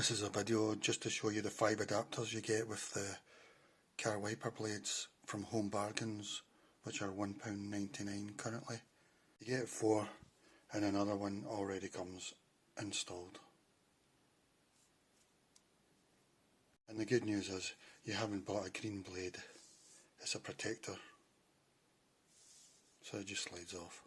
This is a video just to show you the 5 adapters you get with the car wiper blades from Home Bargains, which are £1.99 currently. You get 4 and another one already comes installed. And the good news is you haven't bought a green blade, it's a protector, so it just slides off.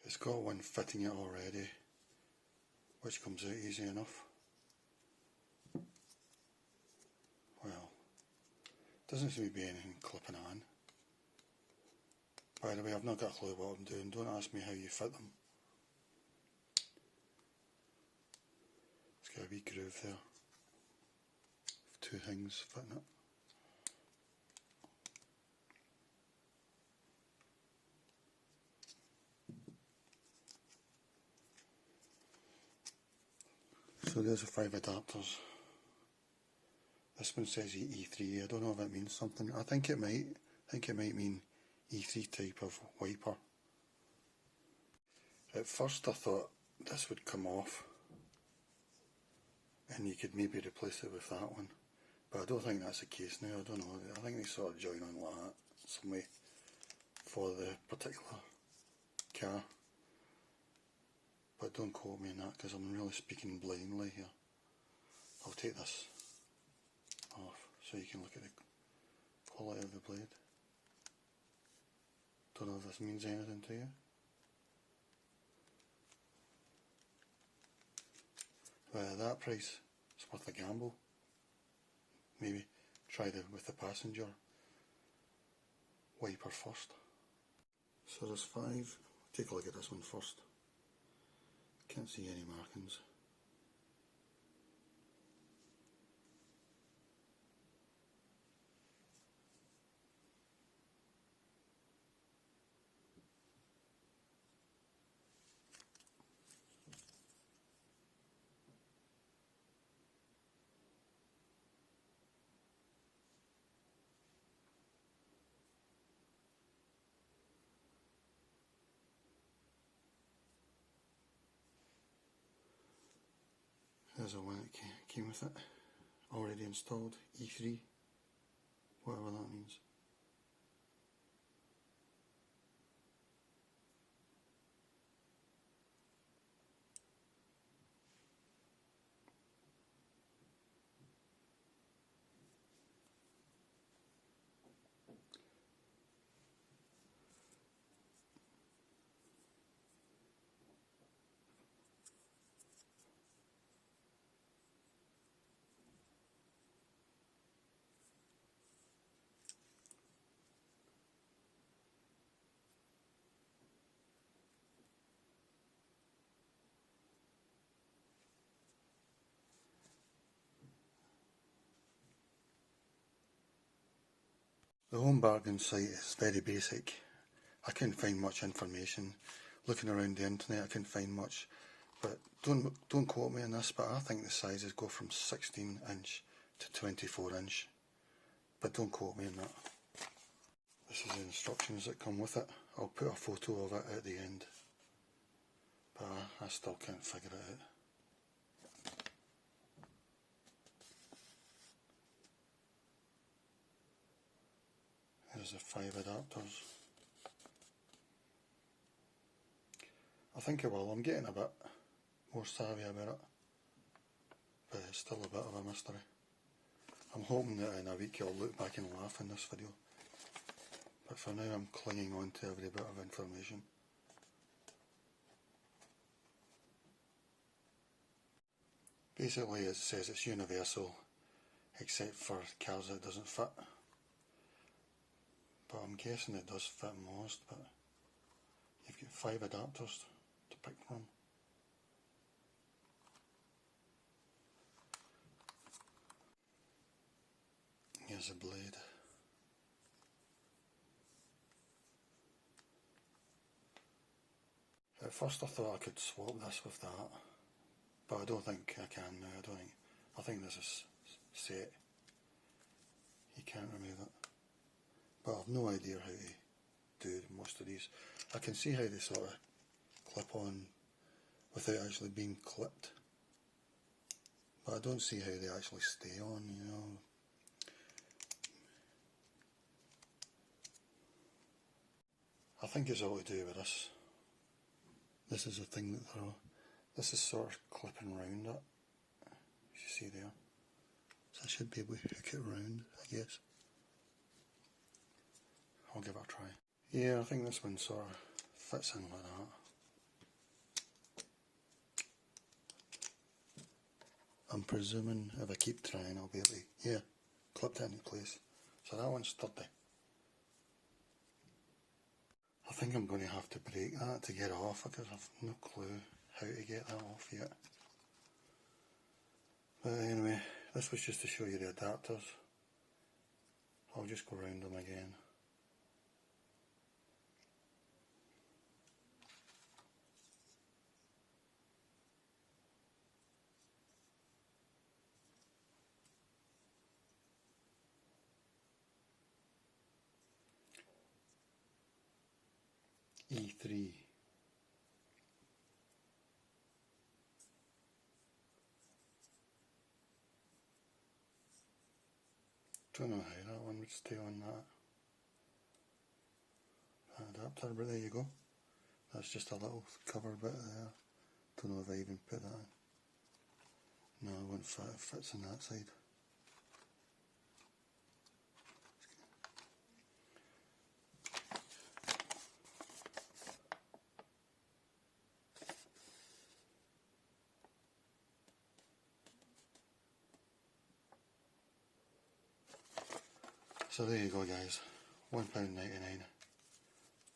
It's got one fitting it already, which comes out easy enough. Well, doesn't seem to be anything clipping on. By the way, I've not got a clue what I'm doing, don't ask me how you fit them. It's got a wee groove there, 2 things fitting it. So there's the 5 adapters. This one says E3, I don't know if it means something. I think it might mean E3 type of wiper. At first I thought this would come off and you could maybe replace it with that one. But I don't think that's the case now, I don't know. I think they sort of join on like that, some way, for the particular car. But don't quote me on that because I'm really speaking blindly here. I'll take this off so you can look at the quality of the blade. Don't know if this means anything to you. But at that price, it's worth a gamble. Maybe try with the passenger wiper first. So there's 5. Take a look at this one first. Can't see any markings. There's a one that came with it, already installed, E3, whatever that means. The Home Bargains site is very basic. I couldn't find much information. Looking around the internet I couldn't find much. But don't quote me on this, but I think the sizes go from 16 inch to 24 inch. But don't quote me on that. This is the instructions that come with it. I'll put a photo of it at the end. But I still can't figure it out. There's the 5 adapters. I think it will. I'm getting a bit more savvy about it, but it's still a bit of a mystery. I'm hoping that in a week you'll look back and laugh in this video, but for now I'm clinging on to every bit of information. Basically it says it's universal except for cars that it doesn't fit. But I'm guessing it does fit most, but you've got 5 adapters to pick from. Here's a blade. At first I thought I could swap this with that, but I don't think I can now. I think this is set. You can't remove it. But I've no idea how to do most of these. I can see how they sort of clip on without actually being clipped. but I don't see how they actually stay on, you know. I think it's all to do with this. This is the thing that they're all, this is sort of clipping round it, as you see there. So I should be able to hook it round, I guess. I'll give it a try. Yeah, I think this one sort of fits in like that. I'm presuming if I keep trying I'll be able to, yeah, clip that into place. So that one's sturdy. I think I'm going to have to break that to get it off because I've no clue how to get that off yet. But anyway, this was just to show you the adapters. I'll just go around them again. E3. Don't know how that one would stay on that adapter, but there you go. That's just a little cover bit there. Don't know if I even put that in. No, it won't fit. It fits on that side. So there you go guys, £1.99.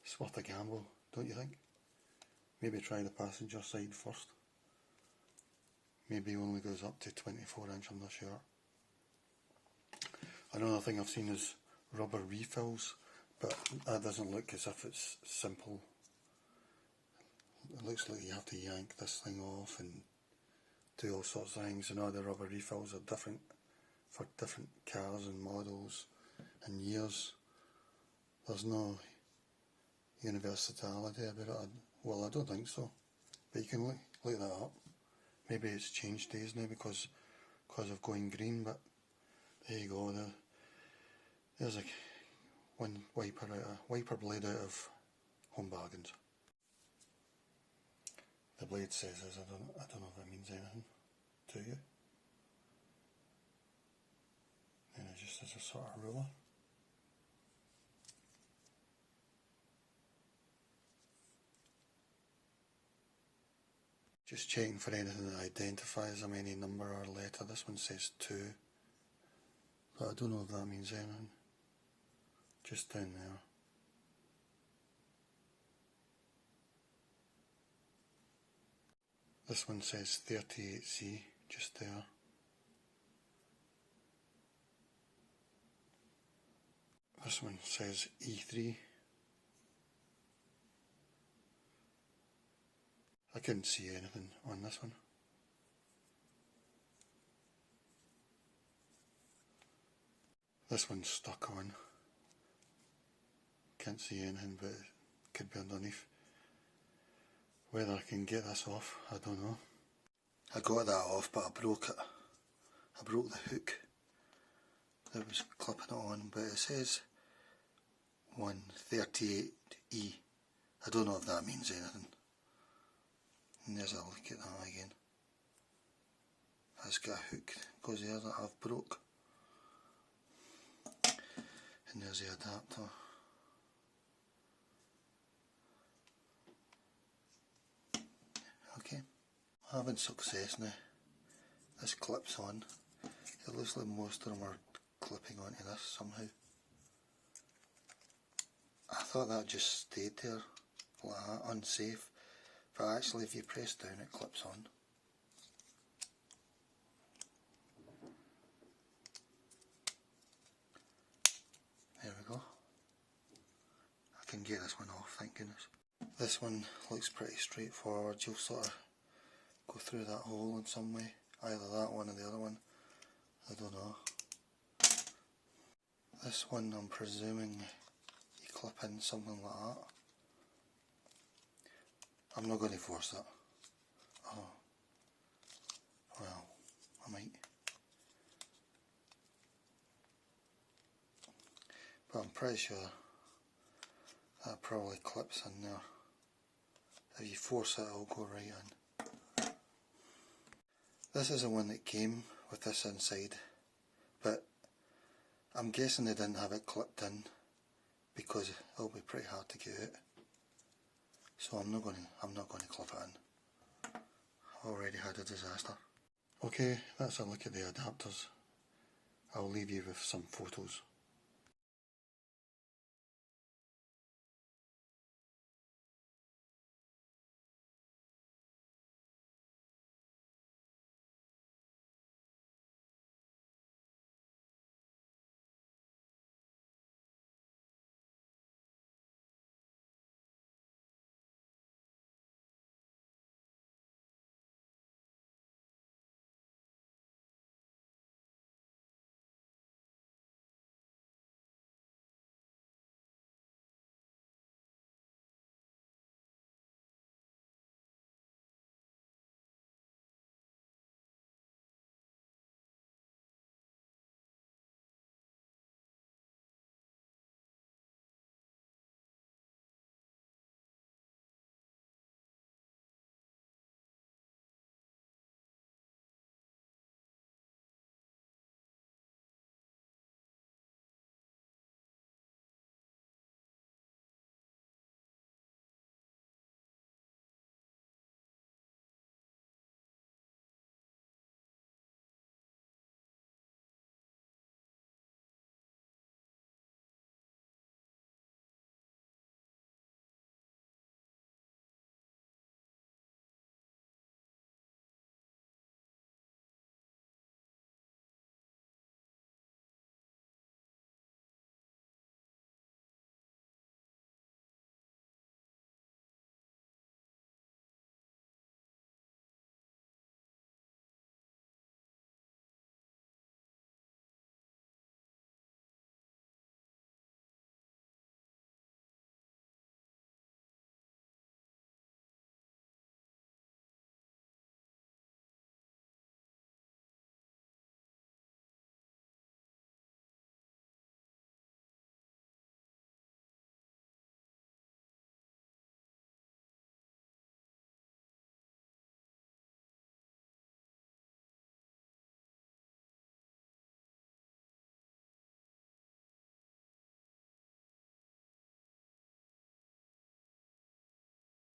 It's worth a gamble, don't you think? Maybe try the passenger side first. Maybe only goes up to 24 inch, I'm not sure. Another thing I've seen is rubber refills, but that doesn't look as if it's simple. It looks like you have to yank this thing off and do all sorts of things, and all the rubber refills are different for different cars and models and years. There's no universality about it. Well, I don't think so, but you can look that up. Maybe it's changed days now because of going green, but there you go. There's like one wiper blade out of Home Bargains. The blade says this. I don't know if that means anything to you. And it just is a sort of ruler. Just checking for anything that identifies them, any number or letter. This one says 2, but I don't know if that means anything. Just down there. This one says 38C, just there. This one says E3. I couldn't see anything on this one. This one's stuck on. Can't see anything, but it could be underneath. Whether I can get this off, I don't know. I got that off, but I broke it. I broke the hook that was clipping it on, but it says 138E. I don't know if that means anything. And there's a look at that again. That's got a hook, goes there that I've broke. And there's the adapter. Okay, having success now. This clips on. It looks like most of them are clipping onto this somehow. I thought that just stayed there like that, unsafe. But actually if you press down it clips on. There we go. I can get this one off, thank goodness. This one looks pretty straightforward. You'll sort of go through that hole in some way. Either that one or the other one. I don't know. This one I'm presuming you clip in something like that. I'm not going to force it. Oh, well, I might. but I'm pretty sure that probably clips in there. If you force it, it'll go right in. This is the one that came with this inside, but I'm guessing they didn't have it clipped in because it'll be pretty hard to get out. So I'm not going to clip it in. I've already had a disaster. Okay, that's a look at the adapters. I'll leave you with some photos.